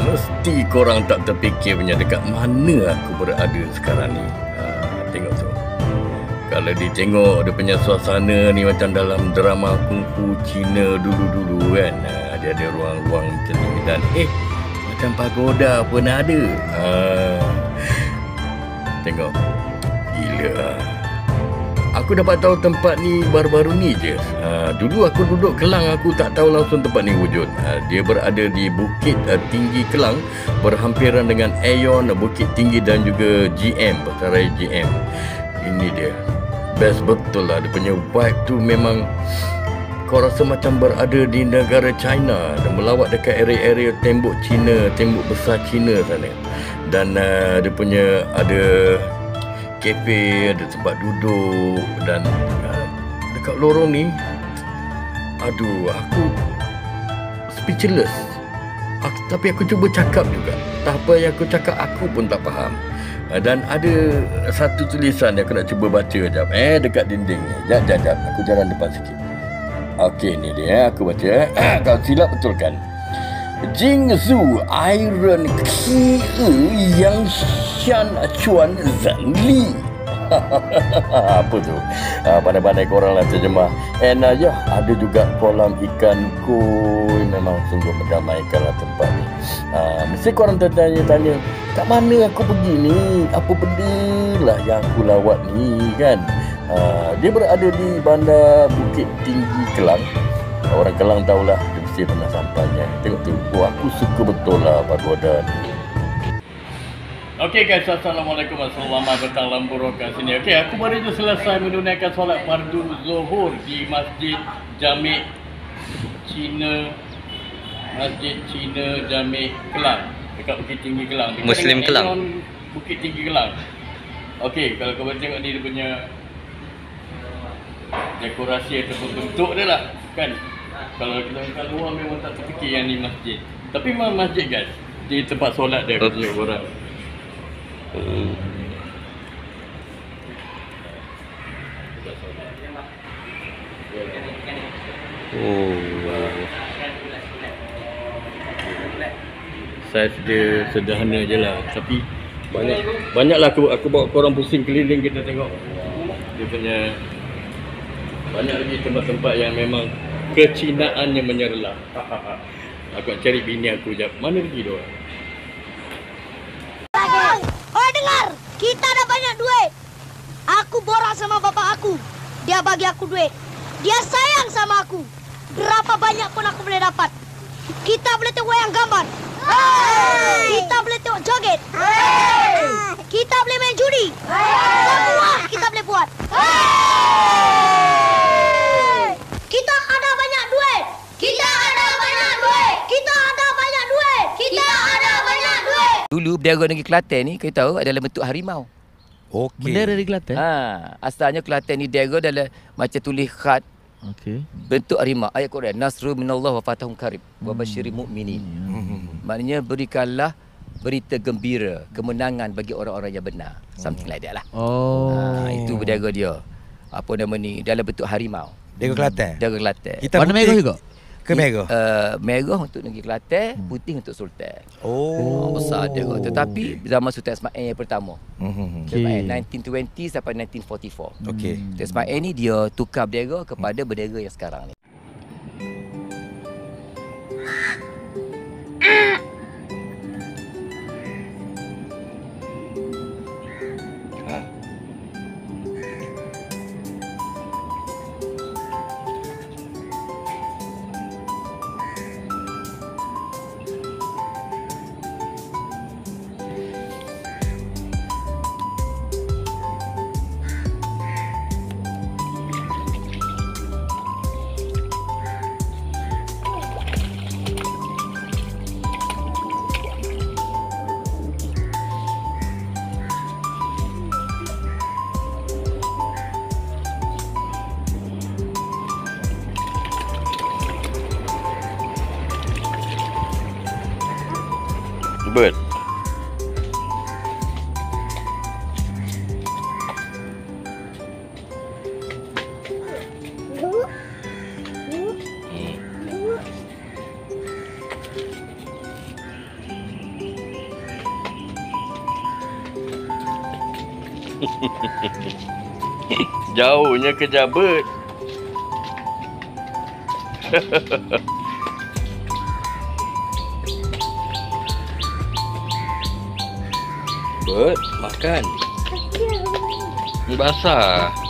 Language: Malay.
Mesti korang tak terfikir punya dekat mana aku berada sekarang ni. Tengok tu. Kalau ditengok dia punya suasana ni macam dalam drama kungfu Cina dulu-dulu kan. Dia ada ruang-ruang macam ni dan macam pagoda pun ada. Tengok. Gila. Aku dapat tahu tempat ni baru-baru ni je. Dulu aku duduk Kelang, aku tak tahu langsung tempat ni wujud. Dia berada di Bukit Tinggi Kelang, berhampiran dengan Aeon, Bukit Tinggi dan juga GM, Pasaraya GM. Ini dia. Best betul lah. Dia punya vibe tu memang kau rasa macam berada di negara China dan melawat dekat area-area tembok Cina, tembok besar Cina sana. Dan dia punya ada kafe, ada tempat duduk dan dekat lorong ni, aduh, aku speechless. Tapi aku cuba cakap juga. Tak apa yang aku cakap, aku pun tak faham. Dan ada satu tulisan yang aku nak cuba baca sekejap. Dekat dinding ni. Sekejap. Aku jalan depan sikit. Okey, ni dia. Aku baca. Kalau silap betul kan? Jingzhu Iron Kie Yang Shan Chuan Zan Li. Apa tu? Pandai-pandai korang lah terjemah. Ada juga kolam ikan koi. Memang sungguh mendamaikan lah tempat ni. Mesti korang tertanya-tanya, kat mana aku pergi ni? Apa benda lah yang aku lawat ni kan? Dia berada di bandar Bukit Tinggi Kelang. Orang Kelang tahulah, dia mesti pernah sampainya. Tengok tu, aku suka betul lah pagoda ni. Okey guys, Assalamualaikum, selamat datang dalam Burokan sini. Okey, aku baru je selesai menunaikan solat fardu Zuhur di Masjid Jami' Cina, Masjid Cina Jami' Kelang, dekat Bukit Tinggi Kelang. Dekat Muslim Kelang. Bukit Tinggi Kelang. Okey, kalau kau tengok ni dia punya dekorasi ataupun bentuk dia lah kan. Kalau kita kat luar memang tak terfikir yang ni masjid. Tapi memang masjid guys. Di tempat solat dia punya orang. Saiz dia sederhana je lah. Tapi banyaklah aku bawa korang pusing keliling, kita tengok dia punya banyak lagi tempat-tempat yang memang kecinaannya menyerlah. Aku nak cari bini aku sekejap. Mana pergi dia? Dengar, kita ada banyak duit. Aku borak sama bapak aku. Dia bagi aku duit. Dia sayang sama aku. Berapa banyak pun aku boleh dapat. Kita boleh tengok wayang gambar. Kita boleh tengok joget. Kita boleh main judi. Semua kita boleh buat. Kita ada banyak duit. Kita ada banyak duit. Kita ada banyak duit. Kita ada banyak duit. Dulu bendera negeri Kelantan ni kita tahu adalah bentuk harimau. Okey. Bendera di Kelantan? Asalnya Kelantan ni bendera adalah macam tulis khat. Okey. Bentuk harimau. Ayat Quran, Nasrul minallah wa fatahun karib wa basyiril mu'minin. Maknanya berikanlah berita gembira, kemenangan bagi orang-orang yang benar. Something like that lah. Itu bendera dia. Apa nama ni? Dalam bentuk harimau. Bendera Kelantan. Bendera Kelantan. Warna merah juga? Ke merah? Merah untuk negeri Kelantan, putih untuk Sultan. Besar dia. Tetapi zaman Sultan Ismail yang pertama. Ismail 1920 sampai 1944. Okey. Sultan Ismail ni dia tukar bendera kepada bendera yang sekarang ni. Bird. Jauhnya ke Jabet. Bet, makan. Basah.